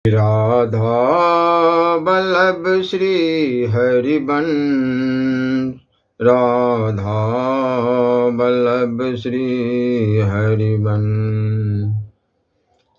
राधा वल्लभ श्री हरिबंश। राधा वल्लभ श्री हरिबंश।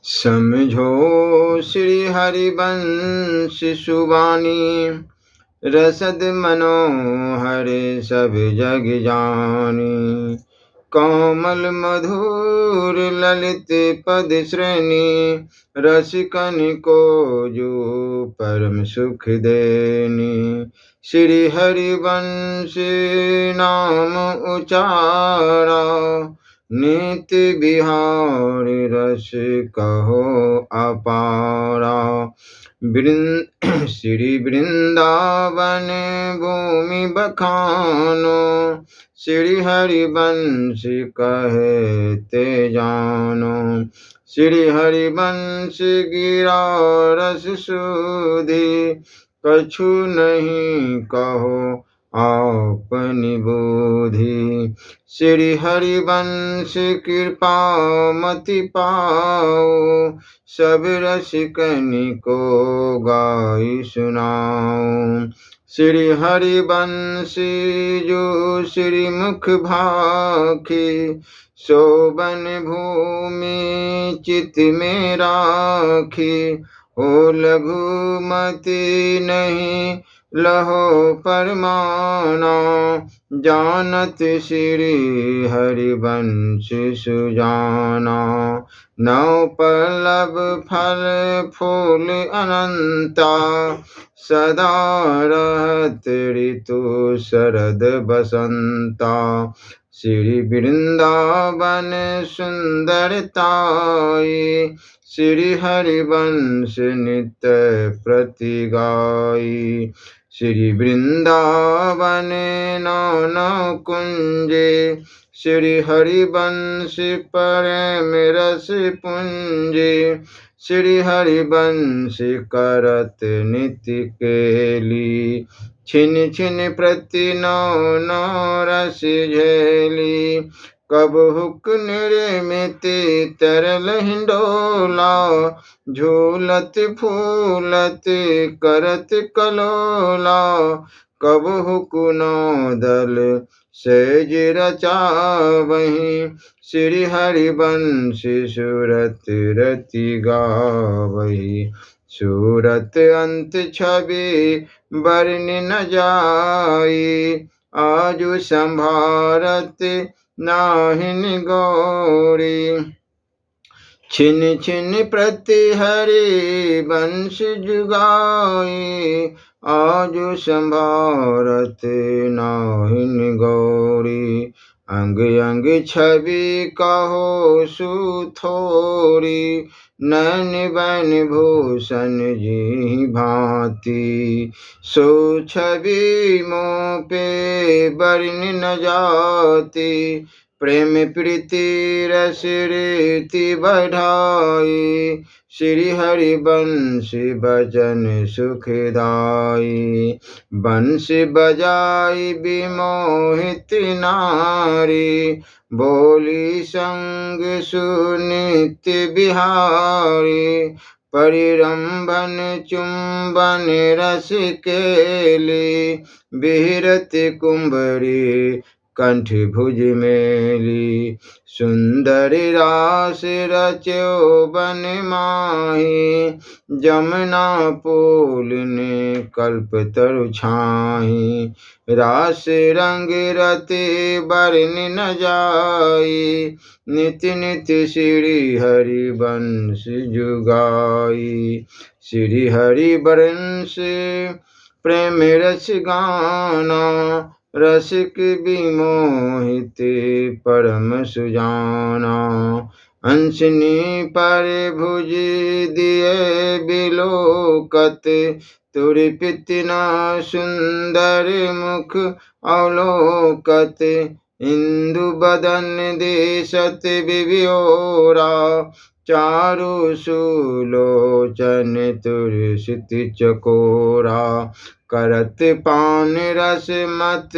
समझो श्री हरिबंश सुबानी, रसद मनोहर सब जग जानी। कोमल मधुर ललित पद श्रेणी, रसिकन को जो परम सुख देनी। श्री हरिवंश नाम उचारा, नित्य बिहारी रस कहो अपारा। श्री वृंदावन भूमि बखानो, श्री हरिवंश कहते जानो। श्री हरिवंश गिरा रस सुधी, कछु नहीं कहो आपनी बुद्धि। श्री हरिवंश कृपा मति पाओ, सब रसिकन को गाई सुनाओ। श्री हरिवंश जो श्री मुख भाखी, शोभन भूमि चित में राखी। हो लघुमति नहीं लहो परमाना, जानत श्री हरिवंश सुजाना। नौ पल्लव फल फूल अनंता, सदा रहत ऋतु शरद बसंता। श्री वृंदावन सुंदरताई, श्री हरिवंश नित्य प्रति गाई। श्री वृंदावन नाना कुंजे, श्री हरिवंश परम रस पुंजे। श्री हरिवंश करत नित्य केली, छिन छिन प्रति नौ नौ रस झेली। कब हुक निर्मित तरल हिंडोला, झूलत फूलत करत कलोला। कब हुक नौदल सेज रचावहीं, श्री हरिवंश सूरत रति गावहीं। सूरत अंत छवि बरनि न जाई, आजु संभारत नाहिन गौरी। छिन छिन प्रति हरिवंश जुगाई, आजु संभारत नाहिन गौरी। अंग अंग छवि कहो सुथोरी, नैन बन भूषण जी भांति। सो छवि मों पे बरनि न जाती, प्रेम प्रीति रस रीति बढ़ाई। श्री हरिवंश भजन सुखदाई, बंश बजाई विमोहित नारी। बोली संग सुनित्य बिहारी, परिरंभन चुंबन रस केली। बिहरत कुंभरी कंठ भुज मेली, सुंदर रास रचो बन माही। जमुना पूल ने कल्प तरु छाही, रास रंग रति बरनि न जाई। नित्य नित्य श्री हरिवंश जुगाई। श्री हरिवंश प्रेम रस गाना, रसिक विमोहित परम सुजाना। अंशनी पर भुज दिए बिलोकत, तुरपितना सुंदर मुख अवलोकत। इंदु बदन देशत विभोरा, चारु सुलोचन तुरसित चकोरा, करत पान रस मत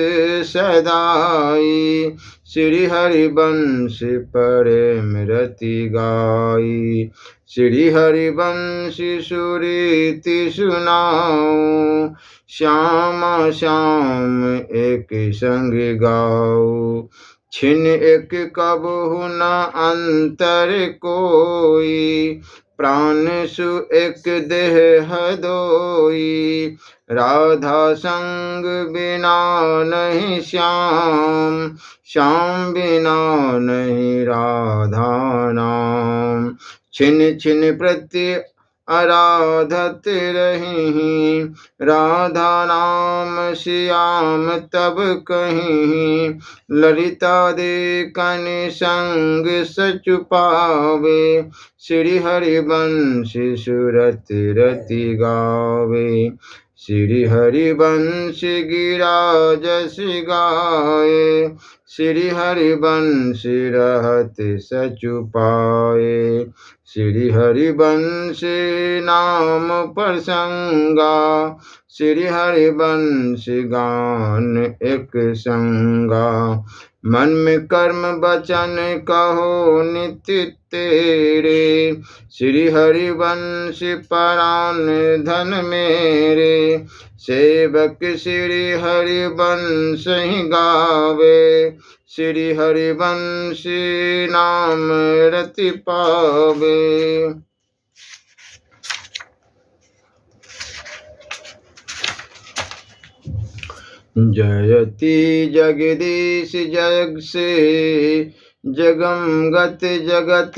सदाई। श्री हरिवंश प्रेम रति गाई, श्री हरिवंश सुरीति सुनाऊं। श्याम श्याम एक संग गाओ, छिन एक कबहु न अंतर कोई। प्राण सु एक देह दोई, राधा संग बिना नहीं श्याम, श्याम बिना नहीं राधा नाम। छिन छिन प्रति आराधत रही, राधा नाम श्याम तब कहीं। ललिता देखन संग सचु पावे, श्री हरिवंश सुरत रति गावे। श्री हरिवंश गिरा जस गाए, श्री हरिवंश रहत सचु पाए। श्री हरिवंश नाम प्रसंगा, श्री हरिवंश गान एक संगा। मन में कर्म वचन कहो नित्य तेरे, श्री हरिवंश प्राण धन मेरे। सेवक श्री हरिवंश ही गावे, श्री हरिवंश नाम रति पावे। जयति जगदीश जग से, जगम गत जगत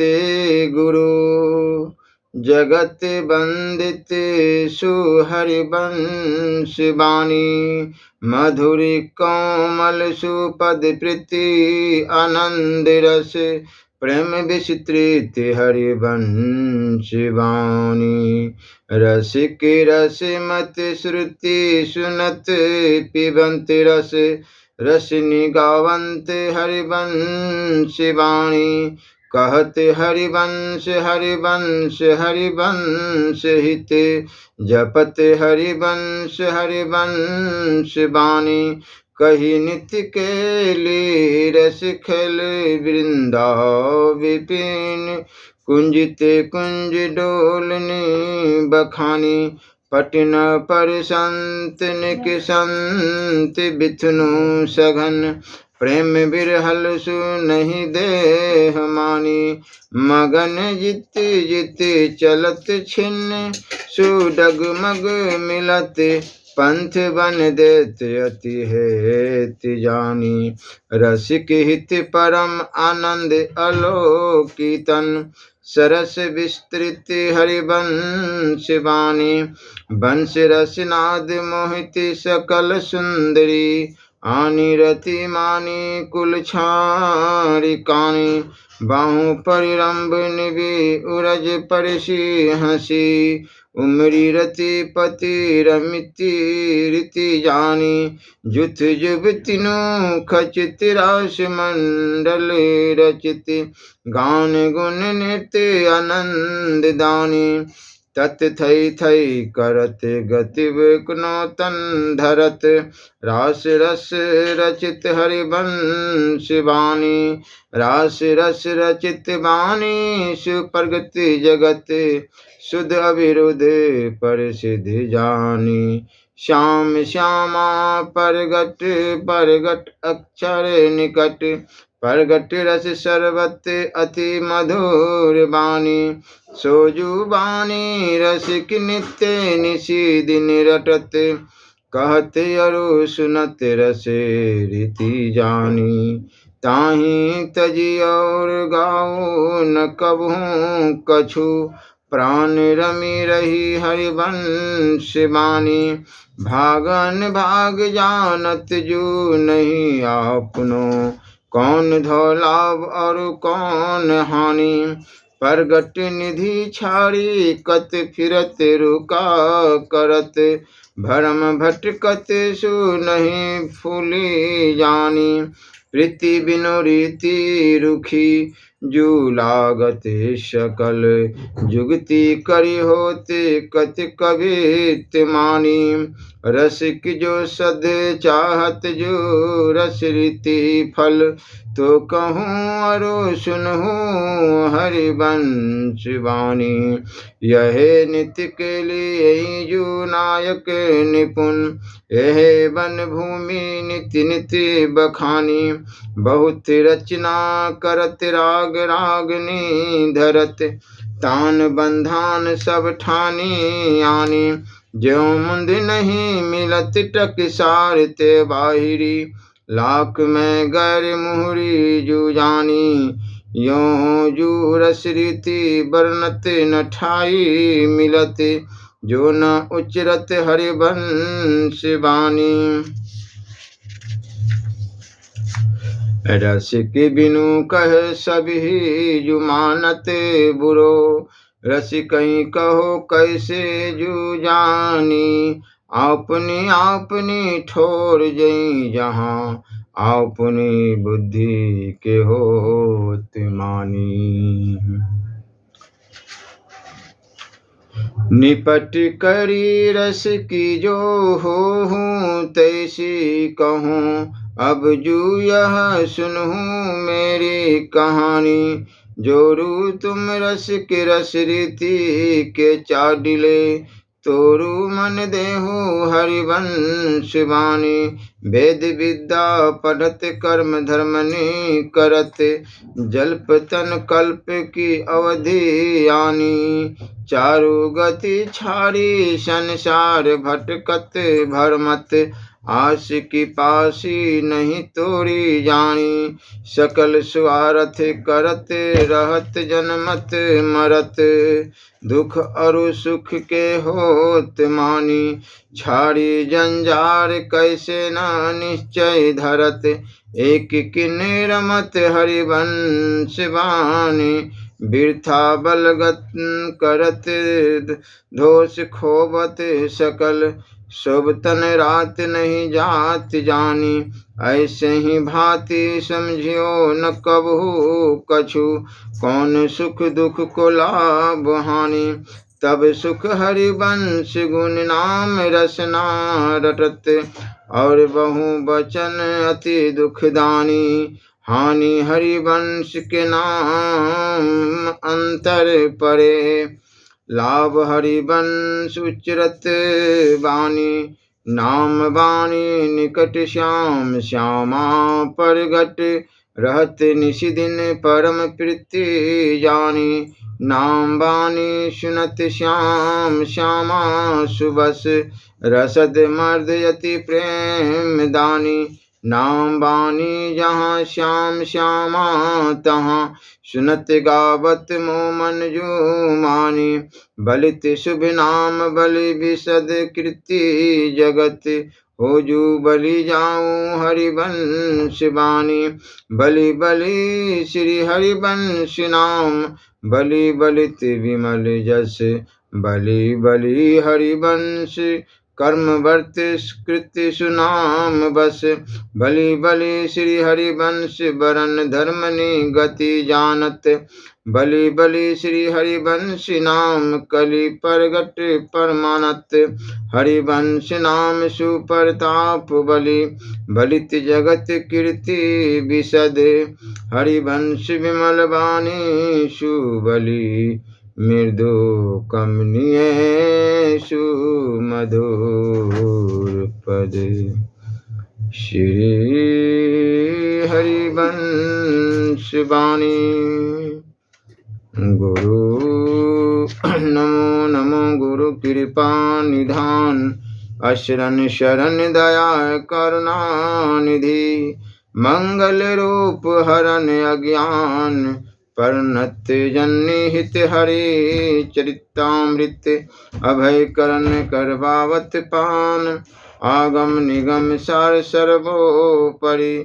गुरु। जगत वंदित सुहरिवंश वाणी, मधुरी कोमल सुपद प्रीति आनंद रस। प्रेम विस्तृत हरिवंश वाणी, रसिक रस मत श्रुति सुनत पिबंत रस। रसनी गावंत हरिवंश वाणी, कहत हरिवंश हरिवंश हरिवंश हित। जपत हरिवंश हरिवंश वाणी, कही नित्य केली रस खेल वृंदा विपिन। कुंजित कुंज डोलनी बखानी, पटन पर संत निक संत बिथुनु सघन। प्रेम बिरहल सु नहीं देह मानी, मगन जित जित चलत छिन्न। सुडगमग मिलत पंथ बन देत अति हेत जानी। रसिक हित परम आनंद अलोकितन, सरस विस्तृत हरिवंश वाणी। वंश रसनाद मोहित सकल सुंदरी, आनी रति मानी कुल छारिकानी। बाहु परिरंभ निभि उरज परसी हसी, उमरी रति पति रमिति रीति जानी। जुथ जुब तिनु खचित रास मंडल रचित, गान गुण नृत्य आनंद दानी। तत् थई थई करत गति विकनो तन धरत, रास रस रचित हरिवंश वाणी। रास रस रचित वाणी, सुप्रगति जगत शुद्ध अविरुद्ध परिसिद्धि जानी। श्याम श्यामा परगट परगट अक्षर निकट, परगट रस सर्वत अति मधुर वाणी। सोजु वाणी रसिक नित्य निशि दिन रटत, कहत अरु सुनत रसे रीति जानी। ताहि तजी और गाओ न कबहूँ कछु, प्राण रमी रही हरिवंश वाणी। भागन भाग जानत जो नहीं आपनो, कौन धो लाभ और कौन हानि। परगट निधि छाड़ी कत फिरत रुका करत, भरम भटकत सु नहीं फूली जानी। प्रीति बिनु रीति रुखी, जू लागत सकल जुगति करी होते कत कवित मानी। रसिक जो सद चाहत जो रस रीति फल तो कहूँ अरु सुनहूँ हरिवंश वाणी। यह नित्य के लिए जो नायक निपुण यह वन भूमि नित्य नित्य बखानी। बहुत रचना करत राग रागनी धरत तान बंधान सब ठानी आनी। ज्यों मुंद नहीं मिलत टकसार ते बाहिरी लाख में गर मुहरी जू जानी। यों जू रस रीति बरनत न ठाई मिलत जो न उचरत हरिवंश वाणी। रस के बिनु कह सभी जु मानत बुरो रस कहीं कहो कैसे जु जानी। अपनी अपनी ठोर जई जहाँ अपनी बुद्धि के होत मानी। निपट करी रस की जो हो तैसी कहूँ अब जू यह सुनहूँ मेरी कहानी। जोरू तुम रस के रस रीति के चाडिले तोरू मन देहु हरिवंश वाणी। वेद विद्या पढ़त कर्म धर्मनि करत जल्प तन कल्प की अवधि आनी। चारु गति छाड़ी संसार भटकत भरमत आस की पासी नहीं तोड़ी जानी। सकल स्वार्थ करत रहत जनमत मरत दुख अरु सुख के होत मानी। छाड़ी जंजार कैसे न निश्चय धरत एक किन रमत हरिवंश वाणी। बिरथा बलगत करत दोष खोबत सकल शुभ तन रात नहीं जात जानी। ऐसे ही भांति समझियो न कबहू कछु कौन सुख दुख को लाभ हानि। तब सुख हरिवंश गुण नाम रसना रटत और बहु बचन अति दुखदानी। हानि हरिवंश के नाम अंतर परे लाभ हरिवंश उच्चरत वाणी। नाम वाणी निकट श्याम श्यामा परगट रहत निशिदिन परम प्रीति जानी। नाम वाणी सुनत श्याम श्यामा सुबस रसद मर्द यति प्रेम दानी। नाम वाणी जहाँ श्याम श्यामा तहाँ सुनत गावत मोमन जो मानी। बलित शुभ नाम बलि विशद कृति जगत हो जू बलि जाऊं हरिवंश वाणी। बलि बलि श्री हरिवंश नाम बलि बलित विमल जस बलि बलि हरिवंश कर्म वर्त कृति सुनाम बस। बलि बलि श्री हरिवंश बरन धर्मनि गति जानत। बलि बलि श्री हरिवंश नाम कलि परगट परमानत। हरिवंश नाम सुप्रताप बलि बलित जगत कीर्ति विशद। हरिवंश विमल वाणी सुबलि मृदु कमनीय सुमधुर पद। श्री हरिवंश वाणी। गुरु नमो नमो गुरु कृपा निधान। अशरण शरण दया करुणा निधि। मंगल रूप हरण अज्ञान परनत जन्य हित हरि चरितामृत। अभय करण करवावत पान आगम निगम सार सर्वोपरि।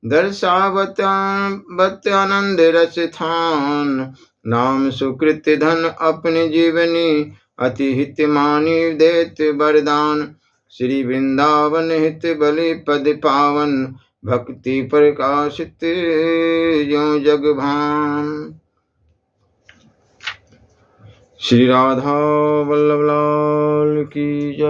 दर्शावत आनंद रस थान। नाम सुकृत धन अपने जीवनी अति हित मानी देत वरदान। श्री वृंदावन हित बलि पद पावन भक्ति प्रकाशित ज्यों जग भान। श्री राधा वल्लभ लाल की जय।